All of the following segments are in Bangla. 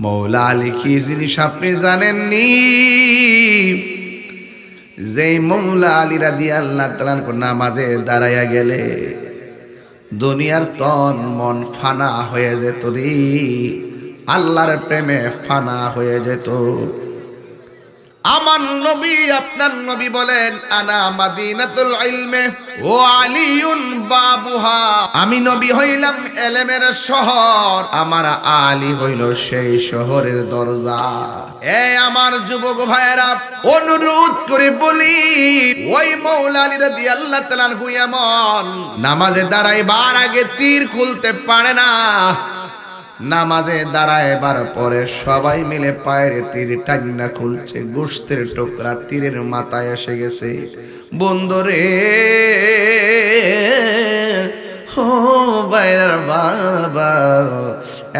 মৌলা আলী কি জিনিস আপনি জানেননি? যেই মৌলা আলী রাদিয়াল্লাহু তাআলা নামাজে দাঁড়াইয়া গেলে দুনিয়ার তন মন ফানা হয়ে যেত রে, আল্লাহর প্রেমে ফানা হয়ে যেত। আমার নবী আপনার নবী বলেন, আনা মাদিনাতুল ইলমে ও আলিউন বাবুহা। আমি নবী হইলাম এলেমের শহর, আমার আলী হইল সেই শহরের দরজা। এই আমার যুবক ভাইয়েরা, অনুরোধ করে বলি, ওই মৌলা আলী রাদিয়াল্লাহু তাআলা আনহু এমন নামাজে দাঁড়াইবার আগে তীর খুলতে পারে না, নামাজে দাঁড়াইবার পরে সবাই মিলে পায়ের তীর টাইনা খুলছে, গোশতের টুকরা তীরের মাথায় এসে গেছে। বন্ধুরে ও বাইরের বাবা,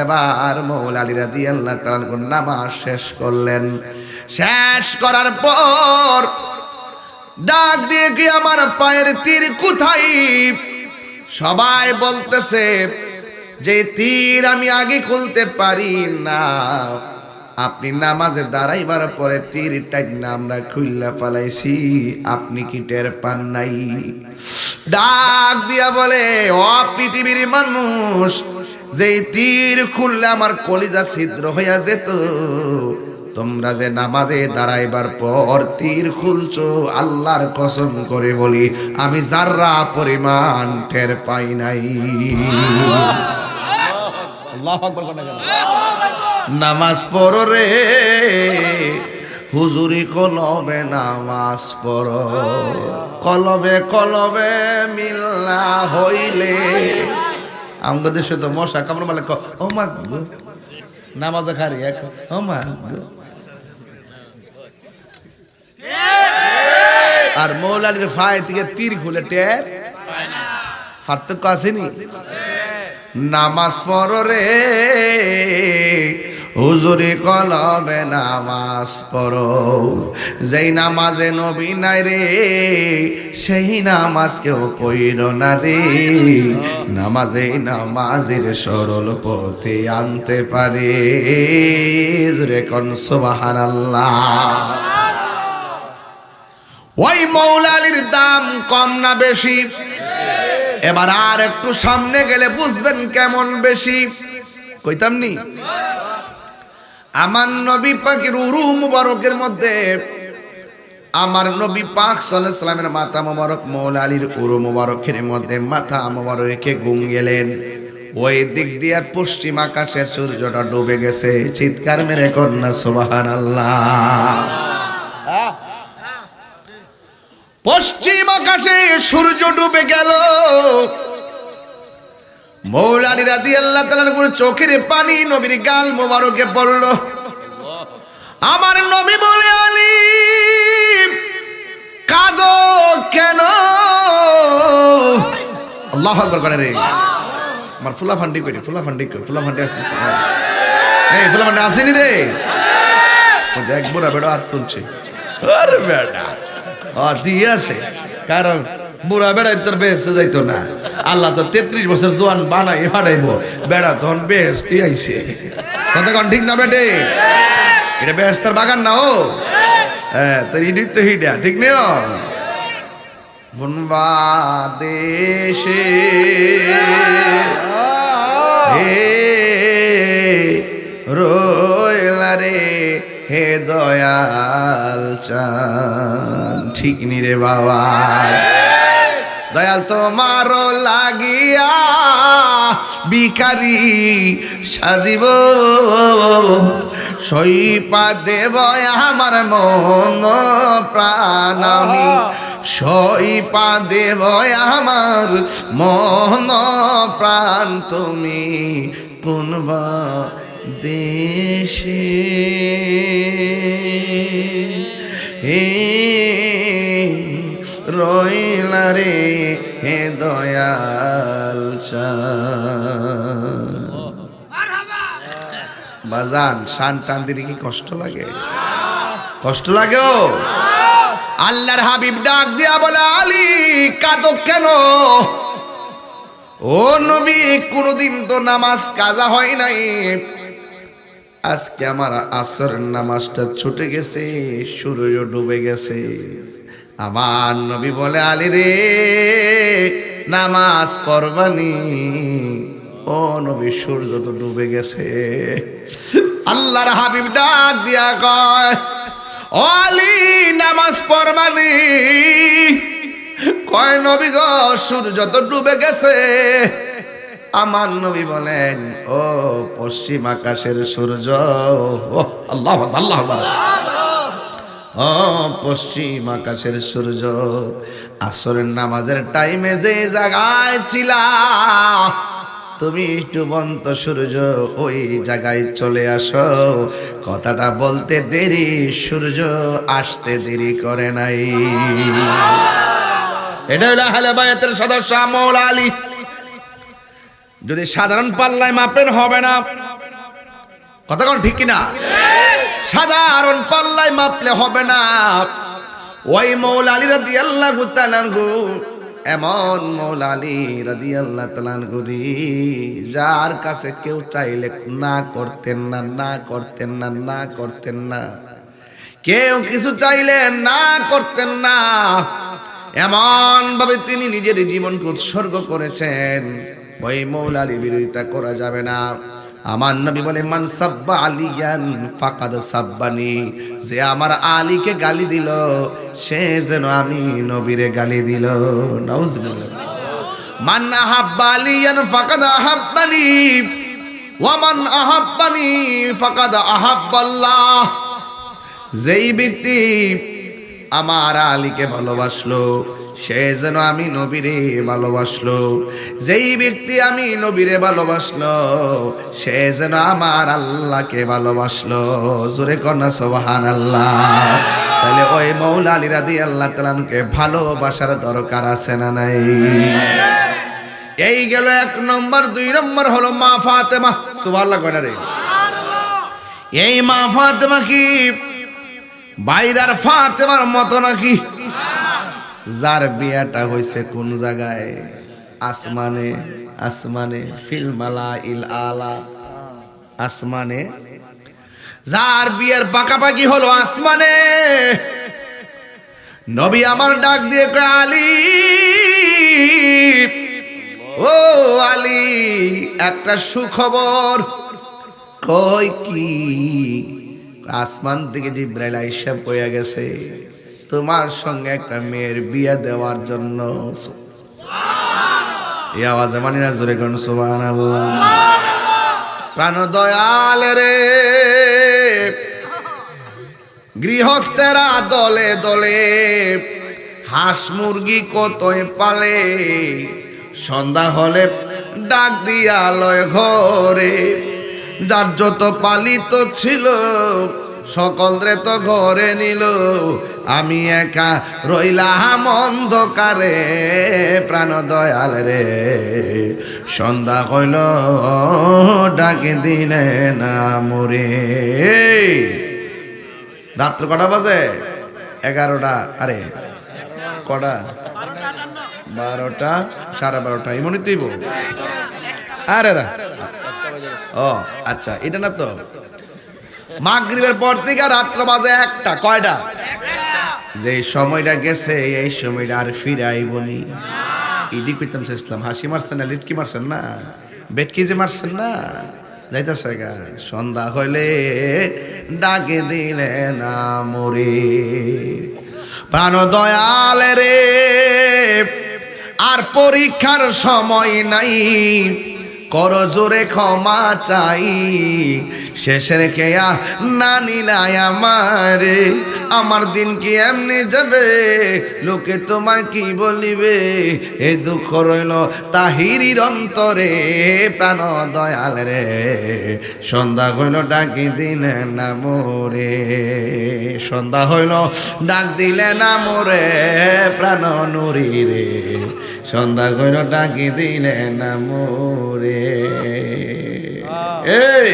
এবার মৌলা আলী রাদিয়াল্লাহু তাআলা নামাজ শেষ করলেন। শেষ করার পর ডাক দিয়ে কি আমার পায়ের তীর কোথায়? সবাই বলতেছে যে তীর আমি আগে খুলতে পারি না, আপনি নামাজে দাঁড়াইবার পরে তীর টাইনা আমরা খুললা পালাইছি, আপনি কি টের পান নাই? ডাক দিয়া বলে, ও পৃথিবীর মানুষ, যে তীর খুললে আমার কলিজা ছিদ্র হইয়া যেত, তোমরা যে নামাজে দাঁড়াইবার পর তীর খুলছো, আল্লাহর কসম করে বলি আমি যাররা পরিমাণ টের পাই নাই। নামাজ পড়ো রে হুজুরি কলবে, নামাজ পড়ো কলবে কলবে মিল্লা হইলে। আমাদের দেশে তো মশা কামড় মালে ও মা নামাজ খারি এক ও মা, আর মৌলা আলীর ফায় থেকে তীর খুলে টের পার্থক্য আসেনি? নামাজ পড়ো রে হুজুরি কলবে, নামাজ পড়ো। যেই নামাজে নবী নাই রে, সেই নামাজ কেউ পড়ল না রে। নামাজে নামাজের সরল পথে আনতে পারে, জোরে কোন সুবহানাল্লাহ। ওই মৌলা আলীর দাম কম না বেশি? এবার আর একটু সামনে গেলে বুঝবেন কেমন বেশি। কইতাম নি, আমার নবী পাকের উরু মুবারকের মধ্যে আমার নবী পাক সাল্লাল্লাহু আলাইহি সাল্লামের মাথা মুবারক মৌলা আলীর উরু মুবারকের মধ্যে মাথা মুবারক রেখে ঘুম গেলেন। ওই দিক দিয়ে পশ্চিম আকাশের সূর্যটা ডুবে গেছে। চিৎকার মেরে কন্যা সুবহানাল্লাহ। পশ্চিম আকাশে সূর্য ডুবে গেল, মৌলা আলী রাদিয়াল্লাহু তাআলার উপর চোখের পানি নবীর গাল মোবারকে পড়ল। আমার নবী বলে, আলী কাঁদো কেন? আল্লাহু আকবার করে রে। আমার ফুলা ফান্ডি করি, ফুলা ফান্ডি আছে, এই ফুলা ফান্ডি আসেনি রে। এক বুড়া বেড়া হাত তুলছে, আরে বেড়া ঠিক আছে, কারণ বুড়া বেড়াই তোর বেহেস্তে যাইতো না, আল্লাহ তো 33 বছর জোয়ান বানাই ফাটাইবো, বেড়া তখন বেহেস্তে আইছে। কথা কন ঠিক না বেটে? এটা বেহেস্তার বাগান না ও, হ্যাঁ তো ইডিট তো হিডা ঠিক নেই। বনবা দেশে হে রইলা রে হে দয়াল চান, ঠিক নি রে বাবা? দয়াল তোমার লাগিয়া ভিখারি সাজিব, সইপা দেব আমার মন প্রাণ, আমি সইপা দেব আমার মন প্রাণ, তুমি কোনবা দেশে হে রইলা রে হে দয়াল চান। বাজান শান টান দিলে কি কষ্ট লাগে? কষ্ট লাগে ও। আল্লাহর হাবিব ডাক দিয়া বলে, আলী কাঁদো কেন? ও নবী, কোনদিন তো নামাজ কাজা হয় নাই, আজকে আমার আসরের নামাজটা ছুটে গেছে, সূর্য ডুবে গেছে। আমার নবী বলে, আলী রে নামাজ পড়বানি? ও নবী, সূর্য তো ডুবে গেছে। আল্লাহর হাবিব ডাক দিয়া কয়, ও আলী নামাজ পড়বানি? কয় নবী গো, সূর্য তো ডুবে গেছে। আমার নবী বলেন, ও পশ্চিম আকাশের সূর্য, আল্লাহ আল্লাহ, ও পশ্চিম আকাশের সূর্য, আসরের নামাজের টাইমে যে জায়গায় ছিলা তুমি, ডুবন্ত সূর্য ওই জায়গায় চলে আসো। কথাটা বলতে দেরি, সূর্য আসতে দেরি করে নাই। এটা হলো আহলে বায়াতের সদস্য মাওলা আলী। যদি সাধারণ পাল্লায় মাপেন হবে না, কথা কোন ঠিক কিনা? সাধারণ পাল্লায় মাপলে হবে না। ওই মাওলা আলী রাদিয়াল্লাহু তাআলা আনহু এমন মাওলা আলী রাদিয়াল্লাহু তাআলা আনহু, যার কাছে কেউ চাইলে না করতেন না, না করতেন না, না করতেন না। কেউ কিছু চাইলে না করতেন না। এমন ভাবে তিনি নিজের জীবনকে উৎসর্গ করেছেন, ওই মাওলা আলী বিরোধিতা করা যাবে না। আমার নবী বলে, মান সাব্বা আলিয়ান ফাকাদ সাব্বানি, যে আমার আলীকে গালি দিল সে যেন আমি নবীরে গালি দিল। নাউজুবিল্লাহ। মান আহাব্বা আলিয়ান ফাকাদ আহাব্বানি ওয়া মান আহাব্বানি ফাকাদ আহাব্বাল্লাহ। যেই ব্যক্তি আমার আলীকে ভালোবাসলো সে যেন আমি নবীরে ভালোবাসলো। যেই ব্যক্তি আমি নবীরে ভালোবাসলো সে যেন আমার আল্লাহকে ভালোবাসলো। জোরে কন্যা সুবহানাল্লাহ। তাহলে ওই মাওলা আলী রাদিয়াল্লাহু তাআলা কে ভালোবাসার দরকার আছে না নাই? এই গেল এক নম্বর। দুই নম্বর হলো মা ফাতেমা। সুবহানাল্লাহ কয়না রে? এই মা ফাতেমা কি বাইরার ফাতেমার মতো নাকি? যার বিয়াটা হইছে কোন জায়গায়? আসমানে। আসমানে ফিল মালাইল আলা, আসমানে। যার বিয়ের পাকাপাকি হলো আসমানে। নবী আমার ডাক দিয়ে কয়, আলী ও আলী, একটা সুখবর। কই কি? আসমান থেকে জিবরাইল আইসা কইয়া গেছে তোমার সঙ্গে একটা মেয়ের বিয়ে দেওয়ার জন্য। এই আওয়াজে মানি না? জোরে কোন সুবহানাল্লাহ। প্রাণ দয়াল রে, গৃহস্থেরা দলে দলে হাঁস মুরগি কতই পালে, সন্ধ্যা হলে ডাক দিয়া লয় ঘরে। যার যত পালিত ছিল সকলরে তো ঘরে নিল, আমি একা রইলাম অন্ধকারে। প্রাণ দয়াল রে, সন্ধ্যা হইল ডাকে দিলে না মোরে। রাত্র কটা বাজে? 11টা। আরে কটা? 12টা, 12:30 এমনই তুইব। আরে ও আচ্ছা, এটা না তো। মাগরিবের পর থেকে রাত্র বাজে 1টা। কয়টা? যে সময়টা গেছে এই সময়টা আর ফিরে আইবনি। ইডি কইতাম ইসলাম, হাসি মারছেন না, লিটকি মারছেন না, বেটকি যে মারছেন না, যাইতাছে গা। সন্ধ্যা হইলে ডাকে দিলে না মোরে। প্রাণ দয়াল রে, আর পরীক্ষার সময় নাই, কর জোরে ক্ষমা চাই। শেষের কেয়া না নিলাই আমারে, আমার দিন কি এমনি যাবে, লোকে তোমায় কি বলিবে। এ দুঃখ রইল তাহিরির অন্তরে। প্রাণ দয়াল রে, সন্ধ্যা হইল ডাকি দিলে না মোরে। সন্ধ্যা হইল ডাক দিলে না মোরে। প্রাণ নুরি রে, সন্ধ্যা হইল ডাকি দিলে না মোরে। এই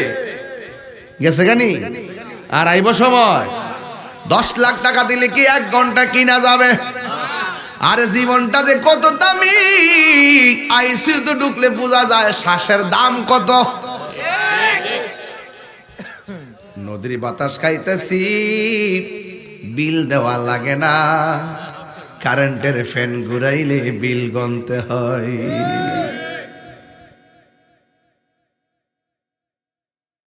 গেছে গানি আর আইব সময়। 10 লাখ টাকা দিলে কি 1 ঘন্টা কিনা যাবে? আরে জীবনটা যে কত দামি, আইসিইউতে ঢুকলে বোঝা যায় শ্বাসের দাম কত। নদীর বাতাস খাইতেছি, বিল দেওয়া লাগে না, কারেন্টের ফ্যান ঘুরাইলে বিল গনতে হয়।